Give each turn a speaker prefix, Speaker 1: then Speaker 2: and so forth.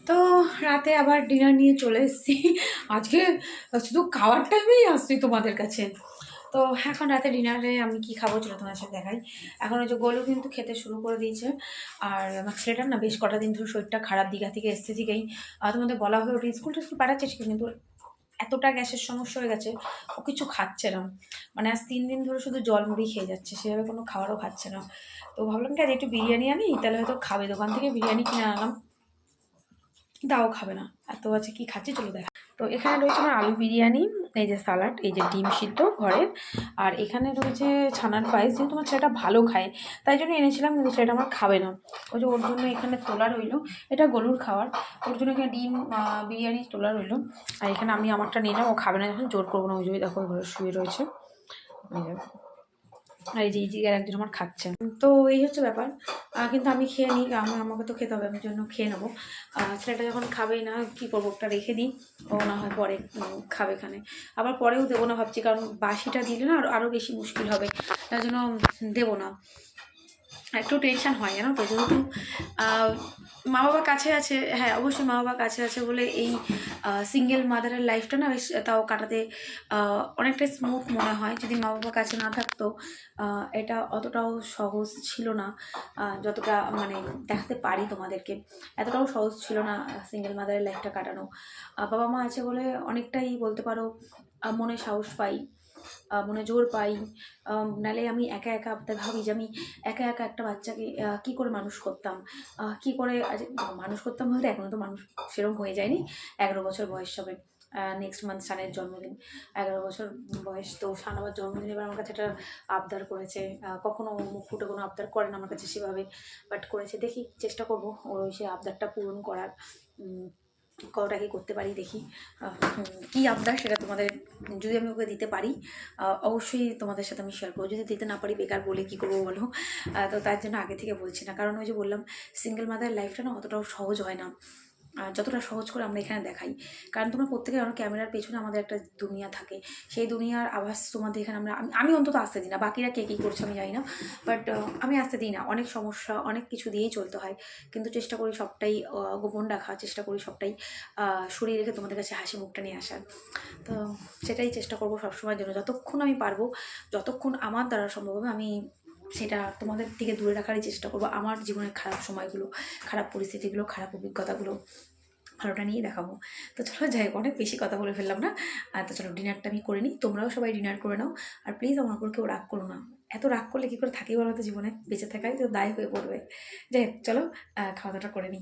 Speaker 1: তো রাতে আবার ডিনার নিয়ে চলে এসেছি। আজকে শুধু খাওয়ার টাইমেই আসছি তোমাদের কাছে। তো এখন রাতে ডিনারে আমি কি খাবো চলো তোমার সাথে দেখাই। এখন ওই যে গোলু কিন্তু খেতে শুরু করে দিয়েছে। আর আমার ছেলেটার না বেশ কটা দিন ধরে শরীরটা খারাপ, দীঘা থেকে এসছে থেকেই তোমাদের বলা হয়ে ওঠে স্কুল টিস্কুল পাঠাচ্ছে কিন্তু এতটা গ্যাসের সমস্যা হয়ে গেছে ও কিছু খাচ্ছে না। মানে আজ 3 দিন ধরে শুধু জল মুড়ি খেয়ে যাচ্ছে, সেভাবে কোনো খাবারও খাচ্ছে না। তো ভাবলাম কি আজ একটু বিরিয়ানি আনি, তাহলে হয়তো খাবে। দোকান থেকে বিরিয়ানি কিনে আনলাম, তাও খাবে না। এত আছে কি খাচ্ছে চলো দেখা। তো এখানে রয়েছে আমার আলু বিরিয়ানি, এই যে সালাড, এই যে ডিম সিদ্ধ ঘরে, আর এখানে রয়েছে ছানার পায়েস। যেহেতু আমার ছেলেটা ভালো খায় তাই জন্য এনেছিলাম, কিন্তু ছেলেটা আমার খাবে না। ওই যে ওর জন্য এখানে তোলা রইলো, এটা গরুর খাওয়ার, ওর জন্য এখানে ডিম বিরিয়ানি তোলা রইলো। আর এখানে আমি আমারটা নিলাম, ও খাবে না যখন জোর করবো না। ওই যে দেখো ঘরে শুয়ে রয়েছে, আর এই যে জিগার একজন আমার খাচ্ছে। তো এই হচ্ছে ব্যাপার। কিন্তু আমি খেয়ে নিই, আমাকে তো খেতে হবে, আমি জন্য খেয়ে নেবো। ছেলেটা যখন খাবেই না কি করবো, ওটা রেখে দিই, ও না হয় পরে খাবে এখানে। আবার পরেও দেবো না ভাবছি, কারণ বাসিটা দিলে না আরও বেশি মুশকিল হবে, তার জন্য দেবো না। একটু টেনশান হয় জানো তো, যেহেতু মা বাবা কাছে আছে। হ্যাঁ অবশ্যই মা বাবা কাছে আছে বলে এই সিঙ্গেল মাদারের লাইফটা না বেশ তাও কাটাতে অনেকটা স্মুথ মনে হয়। যদি মা বাবা কাছে না থাকতো এটা অতটাও সহজ ছিল না, যতটা মানে দেখাতে পারি তোমাদেরকে, এতটাও সহজ ছিল না সিঙ্গেল মাদারের লাইফটা কাটানো। বাবা মা আছে বলে অনেকটাই বলতে পারো মনে সাহস পাই, মনে জোর পাই। নালে আমি একা একা ভাবি যে আমি একা একা একটা বাচ্চাকে কী করে মানুষ করতাম, কী করে মানুষ করতাম বলতে এখনও তো মানুষ সেরকম হয়ে যায়নি। 11 বছর বয়স হবে, নেক্সট মান্থ সানের জন্মদিন। 11 বছর বয়স, তো সান আবার জন্মদিন এবার আমার কাছে একটা আবদার করেছে। কখনো মুখ ফুটে কোনো আবদার করে না আমার কাছে সেভাবে, বাট করেছে। দেখি চেষ্টা করবো ওর সেই আবদারটা পূরণ করার। কতটা কি করতে পারি দেখি। কী আবদার সেটা তোমাদের যদি আমি ওকে দিতে পারি অবশ্যই তোমাদের সাথে আমি শেয়ার করবো। যদি দিতে না পারি বেকার বলে কী করবো বলো। তো তার জন্য আগে থেকে বলছি না, কারণ ওই যে বললাম সিঙ্গেল মাদার লাইফটা না অতটাও সহজ হয় না যতটা সহজ করে আমরা এখানে দেখাই। কারণ তোমরা প্রত্যেকে জানো ক্যামেরার পেছনে আমাদের একটা দুনিয়া থাকে, সেই দুনিয়ার আভাস তোমাদের এখানে আমি অন্তত আসতে দিই না। বাকিরা কে কী করছে আমি জানি না, বাট আমি আসতে দিই না। অনেক সমস্যা অনেক কিছু দিয়েই চলতে হয়, কিন্তু চেষ্টা করি সবটাই গোপন রাখার, চেষ্টা করি সবটাই সরিয়ে রেখে তোমাদের কাছে হাসি মুখটা নিয়ে আসার। তো সেটাই চেষ্টা করবো সবসময়ের জন্য, যতক্ষণ আমি পারবো, যতক্ষণ আমার দ্বারা সম্ভব হবে আমি সেটা তোমাদের থেকে দূরে রাখারই চেষ্টা করবো। আমার জীবনের খারাপ সময়গুলো, খারাপ পরিস্থিতিগুলো, খারাপ অভিজ্ঞতাগুলো ভালোটা নিয়ে দেখাবো। তো চলো যাই হোক, অনেক বেশি কথা বলে ফেললাম না। তো চলো ডিনারটা আমি করে নিই, তোমরাও সবাই ডিনার করে নাও। আর প্লিজ আমার উপর কেউ রাগ করো না, এত রাগ করলে কী করে থাকি বলো তো, জীবনে বেঁচে থাকাই তো দায় হয়ে পড়বে। যাই হোক চলো খাওয়া দাওয়াটা করে নিই।